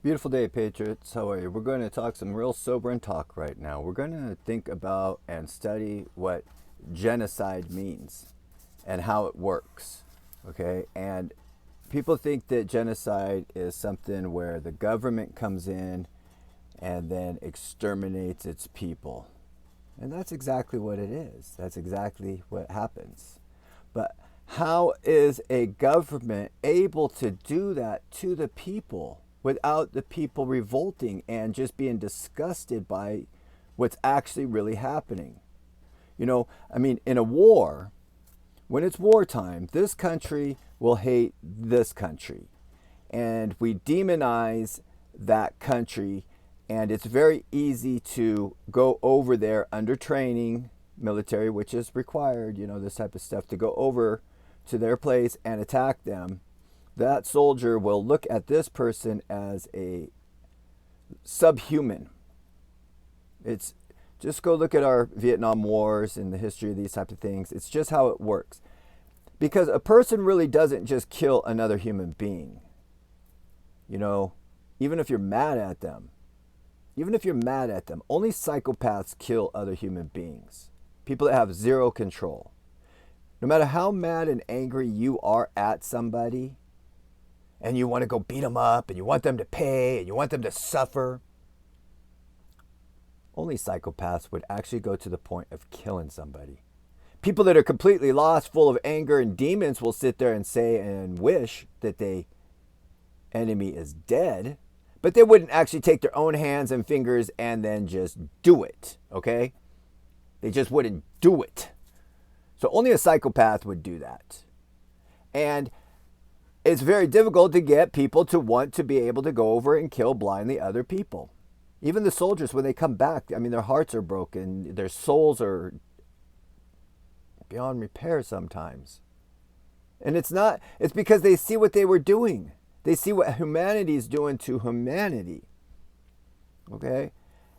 Beautiful day, Patriots. How are you? We're going to talk some real sobering talk right now. We're going to think about and study what genocide means and how it works. Okay? And people think that genocide is something where the government comes in and then exterminates its people. And that's exactly what it is. That's exactly what happens. But how is a government able to do that to the people without the people revolting and just being disgusted by what's actually really happening? In a war, when it's wartime, this country will hate this country. And we demonize that country, and it's very easy to go over there under training, military, which is required, this type of stuff, to go over to their place and attack them. That soldier will look at this person as a subhuman. It's just go look at our Vietnam Wars and the history of these types of things. It's just how it works. Because a person really doesn't just kill another human being. Even if you're mad at them, only psychopaths kill other human beings. People that have zero control. No matter how mad and angry you are at somebody, and you want to go beat them up, and you want them to pay, and you want them to suffer, only psychopaths would actually go to the point of killing somebody. People that are completely lost, full of anger and demons, will sit there and say and wish that the enemy is dead, but they wouldn't actually take their own hands and fingers and then just do it, okay? They just wouldn't do it. So only a psychopath would do that. And it's very difficult to get people to want to be able to go over and kill blindly other people. Even the soldiers, when they come back, their hearts are broken. Their souls are beyond repair sometimes. And it's because they see what they were doing. They see what humanity is doing to humanity. Okay?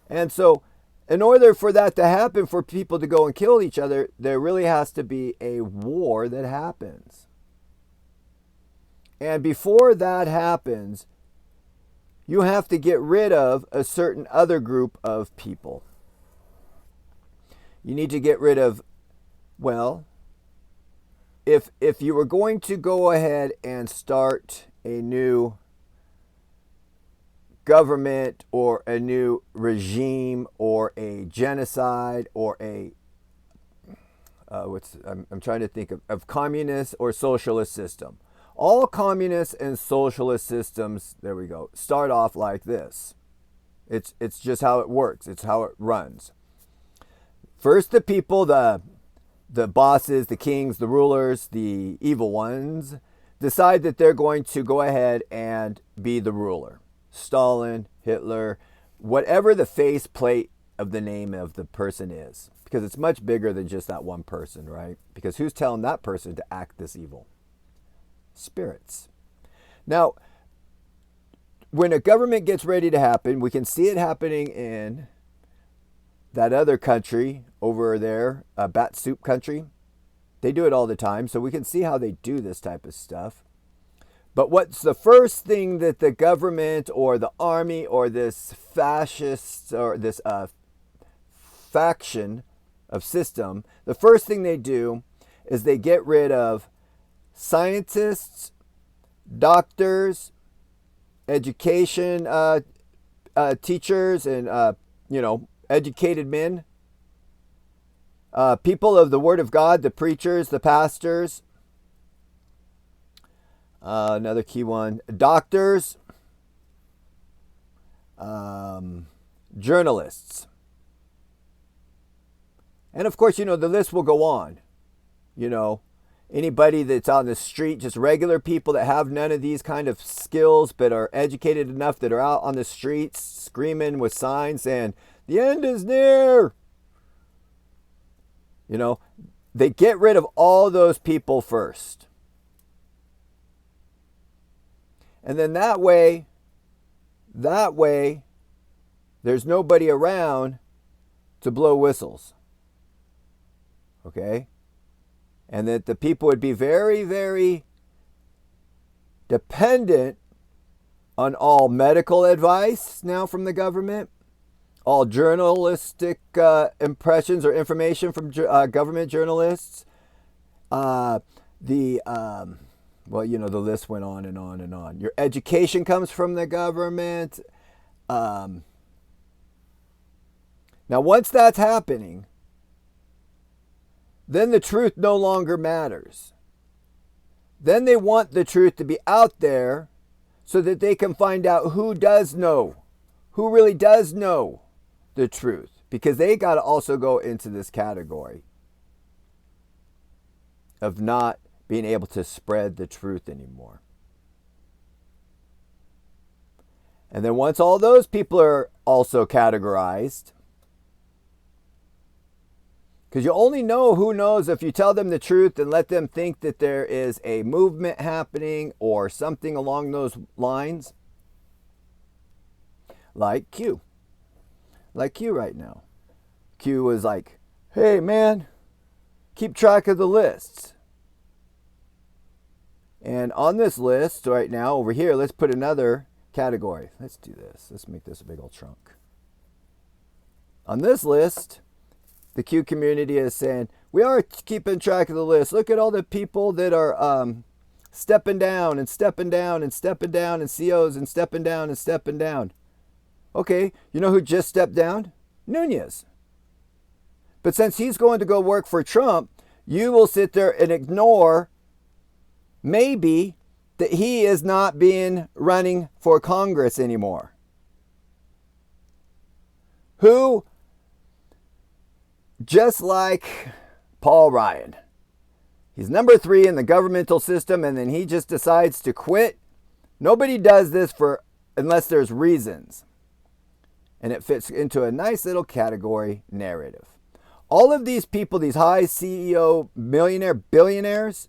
And so, in order for that to happen, for people to go and kill each other, there really has to be a war that happens. And before that happens, you have to get rid of a certain other group of people. You need to get rid of, if you were going to go ahead and start a new government or a new regime or a genocide or I'm trying to think of communist or socialist system. All communist and socialist systems, there we go, start off like this. It's just how it works. It's how it runs. First, the people, the bosses, the kings, the rulers, the evil ones, decide that they're going to go ahead and be the ruler. Stalin, Hitler, whatever the faceplate of the name of the person is. Because it's much bigger than just that one person, right? Because who's telling that person to act this evil? Spirits. Now, when a government gets ready to happen, we can see it happening in that other country over there, Bat Soup country. They do it all the time, so we can see how they do this type of stuff. But what's the first thing that the government or the army or this fascist or this faction of system, the first thing they do is they get rid of scientists, doctors, education teachers, and educated men, people of the Word of God, the preachers, the pastors. Another key one: doctors, journalists, and of course, the list will go on. Anybody that's on the street, just regular people that have none of these kind of skills but are educated enough, that are out on the streets screaming with signs saying, "The end is near." They get rid of all those people first. And then that way, there's nobody around to blow whistles. Okay? And that the people would be very, very dependent on all medical advice now from the government, all journalistic impressions or information from government journalists. Well, the list went on and on and on. Your education comes from the government. Now, once that's happening, then the truth no longer matters. Then they want the truth to be out there so that they can find out who does know, who really does know the truth, because they got to also go into this category of not being able to spread the truth anymore. And then once all those people are also categorized, because you only know who knows if you tell them the truth and let them think that there is a movement happening or something along those lines. Like Q. Like Q right now. Q was like, hey man, keep track of the lists. And on this list right now, over here, let's put another category. Let's do this. Let's make this a big old trunk. On this list, the Q community is saying, we are keeping track of the list. Look at all the people that are stepping down and stepping down and stepping down, and COs and stepping down and stepping down. Okay, you know who just stepped down? Nunez. But since he's going to go work for Trump, you will sit there and ignore maybe that he is not being running for Congress anymore. Who, just like Paul Ryan, he's number 3 in the governmental system, and then he just decides to quit. Nobody does this unless there's reasons. And it fits into a nice little category narrative. All of these people, these high CEO, millionaire, billionaires,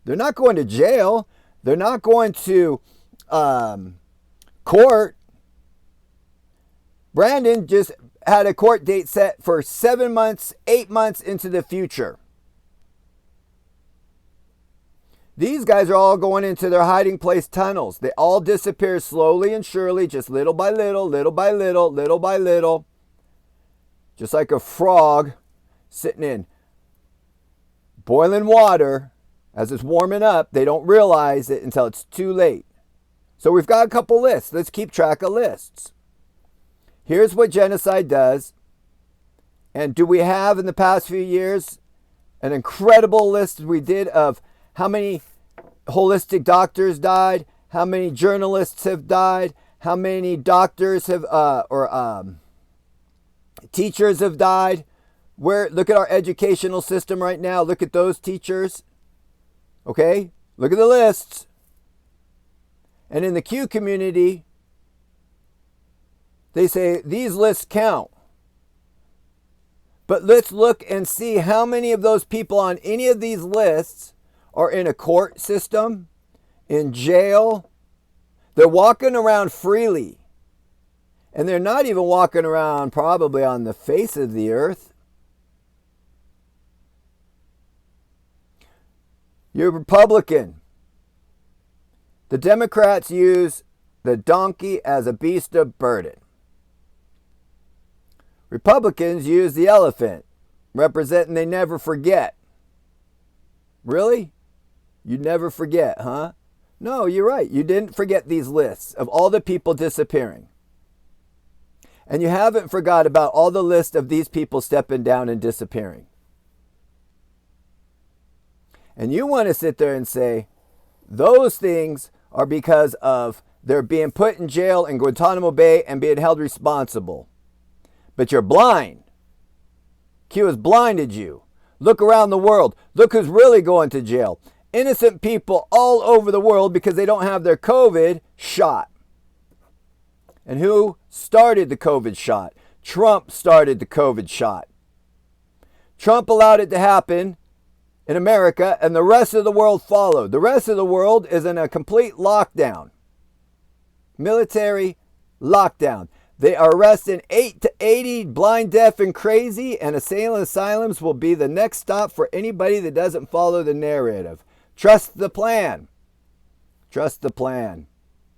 they're not going to jail. They're not going to court. Brandon just had a court date set for 7 months, 8 months into the future. These guys are all going into their hiding place tunnels. They all disappear slowly and surely, just little by little, little by little, little by little. Just like a frog sitting in boiling water. As it's warming up, they don't realize it until it's too late. So we've got a couple lists. Let's keep track of lists. Here's what genocide does. And do we have in the past few years an incredible list we did of how many holistic doctors died, how many journalists have died, how many doctors have teachers have died. Look at our educational system right now. Look at those teachers. Okay, look at the lists. And in the Q community, they say these lists count. But let's look and see how many of those people on any of these lists are in a court system, in jail. They're walking around freely. And they're not even walking around probably on the face of the earth. You're Republican. The Democrats use the donkey as a beast of burden. Republicans use the elephant, representing they never forget. Really? You never forget, huh? No, you're right. You didn't forget these lists of all the people disappearing. And you haven't forgot about all the list of these people stepping down and disappearing. And you want to sit there and say, those things are because of they're being put in jail in Guantanamo Bay and being held responsible. But you're blind. Q has blinded you. Look around the world. Look who's really going to jail. Innocent people all over the world because they don't have their COVID shot. And who started the COVID shot? Trump started the COVID shot. Trump allowed it to happen in America, and the rest of the world followed. The rest of the world is in a complete lockdown. Military lockdown. They are arresting 8 to 80 blind, deaf, and crazy, and insane asylums will be the next stop for anybody that doesn't follow the narrative. Trust the plan. Trust the plan.